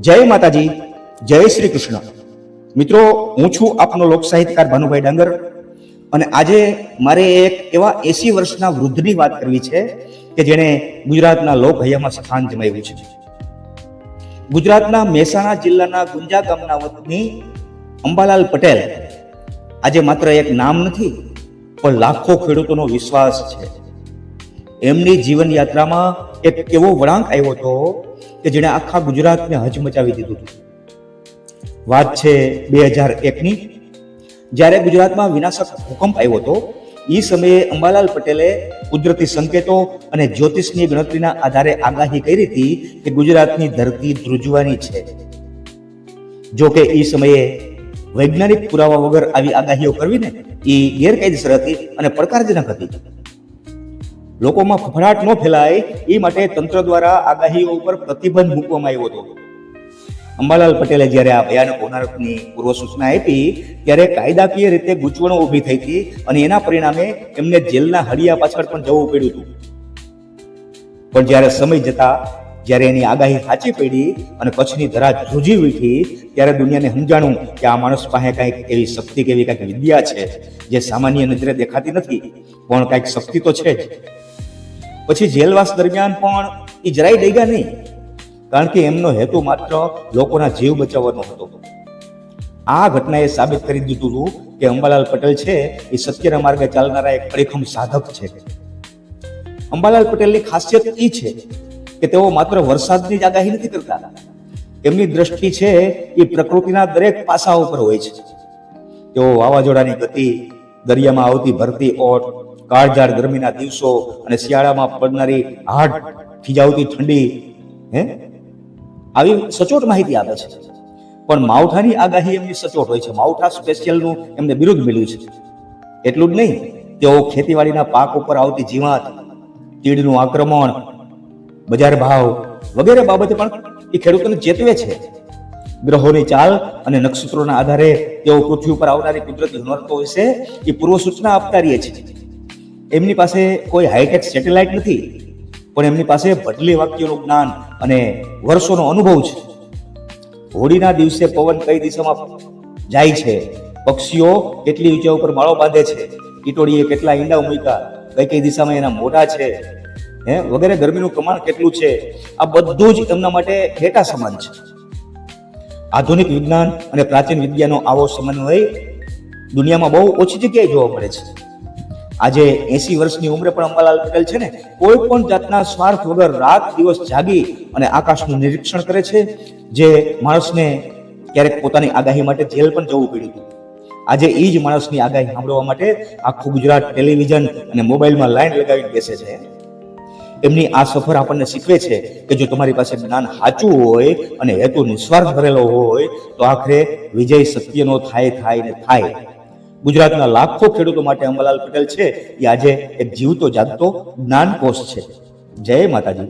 જય માતાજી, જય શ્રી કૃષ્ણ. મિત્રો, હું છું આપનો લોક સાહિત્યકાર ભાનુભાઈ ડાંગર અને આજે મારે એક એવા 80 વર્ષના વૃદ્ધની વાત કરવી છે કે જેણે ગુજરાતના લોક હૈયામાં સ્થાન જમાવ્યું છે. ગુજરાતના મહેસાણા જિલ્લાના ગુંજા ગામના વતની અંબાલાલ પટેલ આજે માત્ર એક નામ નથી પણ લાખો ખેડૂતોનો વિશ્વાસ છે. એમની જીવન યાત્રામાં એક એવો વળાંક આવ્યો હતો કે જેણે આખા ગુજરાતને હચમચાવી દીધું હતું. વાત છે 2001ની, જ્યારે ગુજરાતમાં વિનાશક ભૂકંપ આવ્યો હતો. એ સમયે અંબાલાલ પટેલે કુદરતી સંકેતો અને જ્યોતિષની ગણતરીના આધારે આગાહી કરી હતી કે ગુજરાતની ધરતી ધ્રુજવાની છે. જો કે એ સમયે વૈજ્ઞાનિક પુરાવા વગર આવી આગાહીઓ કરવી ને એ ગેરકાયદેસર હતી અને પડકારજનક હતી. લોકોમાં ફફડાટ ન ફેલાય એ માટે તંત્ર દ્વારા આગાહીઓ ઉપર પ્રતિબંધ મૂકવામાં આવ્યો હતો. અંબાલાલ પટેલે જ્યારે આ ભયાનક હોનારતની પૂર્વ સૂચના આપી ત્યારે કાયદાકીય રીતે ગૂંચવણો ઊભી થઈ હતી અને એના પરિણામે એમને જેલના હડિયા પાછળ પણ જવું પડ્યું હતું. પણ જ્યારે સમય જતા, જ્યારે એની આગાહી સાચી પડી અને કચ્છની ધરા ધ્રુજી ઉઠી ત્યારે દુનિયાને સમજાણું કે આ માણસ પાસે કંઈક એવી શક્તિ કે એવી કંઈક વિદ્યા છે જે સામાન્ય નજરે દેખાતી નથી, પણ કંઈક શક્તિ તો છે જ. પછી જેલવાસ દરમિયાન પણ એ જરાય ડગ્યા નહીં, કારણ કે એમનો હેતુ માત્ર લોકોના જીવ બચાવવાનો હતો. આ ઘટનાએ સાબિત કરી દીધું હતું કે અંબાલાલ પટેલ છે એ સત્યના માર્ગે ચાલનારા એક અડીખમ સાધક છે. અંબાલાલ પટેલની ખાસિયત એ છે કે તેઓ માત્ર વરસાદની જ આગાહી નથી કરતા. એમની દ્રષ્ટિ છે એ પ્રકૃતિના દરેક પાસાઓ પર હોય છે. તેઓ વાવાઝોડાની ગતિ, દરિયામાં આવતી ભરતી ઓટ, કાળઝાળ ગરમીના દિવસો અને શિયાળામાં પડનારી હાડ થીજાવતી ઠંડી આવી સચોટ માહિતી આપે છે. પણ માવઠાની આગાહી એમની સચોટ હોય છે. માવઠા સ્પેશિયલનું એમને બિરુદ મળ્યું છે. એટલું જ નહીં, તેઓ ખેતીવાડીના પાક ઉપર આવતી જીવાત, તીડનું આક્રમણ, બજાર ભાવ વગેરે બાબતે પણ એ ખેડૂતોને ચેતવે છે. ગ્રહોની ચાલ અને નક્ષત્રોના આધારે તેઓ પૃથ્વી ઉપર આવનારી કુદરતી હોનારતો વિશે એ પૂર્વ સૂચના આપતા રહે છે. એમની પાસે કોઈ હાઈટેક સેટેલાઇટ નથી, પણ એમની પાસે ભટલી વાક્યોનું જ્ઞાન અને વર્ષોનો અનુભવ છે. હોળીના દિવસે પવન કઈ દિશામાં જાય છે, પક્ષીઓ કેટલી ઊંચાઈ ઉપર માળો બાંધે છે, ટીટોળીએ કેટલા ઈંડા મૂક્યા, કઈ કઈ દિશામાં એના મોઢા છે, વગેરે ગરમીનું પ્રમાણ કેટલું છે, આ બધું જ એમના માટે ડેટા સમાન છે. આધુનિક વિજ્ઞાન અને પ્રાચીન વિદ્યાનો આવો સમન્વય દુનિયામાં બહુ ઓછી જગ્યાએ જોવા મળે છે. આજે 80 વર્ષની ઉંમરે પણ અંબાલાલ પટેલ છે ને કોઈ પણ જાતના સ્વાર્થ વગર રાત દિવસ જાગી અને આકાશનું નિરીક્ષણ કરે છે, જે માણસને ક્યારેક પોતાની આગાહી માટે જેલ પણ જવું પડ્યું હતું. આજે એ જ માણસની આગાહી સાંભળવા માટે આખું ગુજરાત ટેલિવિઝન અને મોબાઈલમાં લાઈન લગાવીને બેસે છે. એમની આ સફર આપણને શીખવે છે કે જો તમારી પાસે જ્ઞાન સાચું હોય અને હેતુ નિસ્વાર્થ ભરેલો હોય તો આખરે વિજય સત્યનો થાય ને થાય. ગુજરાતના લાખો ખેડૂતો માટે અંબાલાલ પટેલ છે એ આજે એક જીવતો જાગતો જ્ઞાનકોશ છે. જય માતાજી.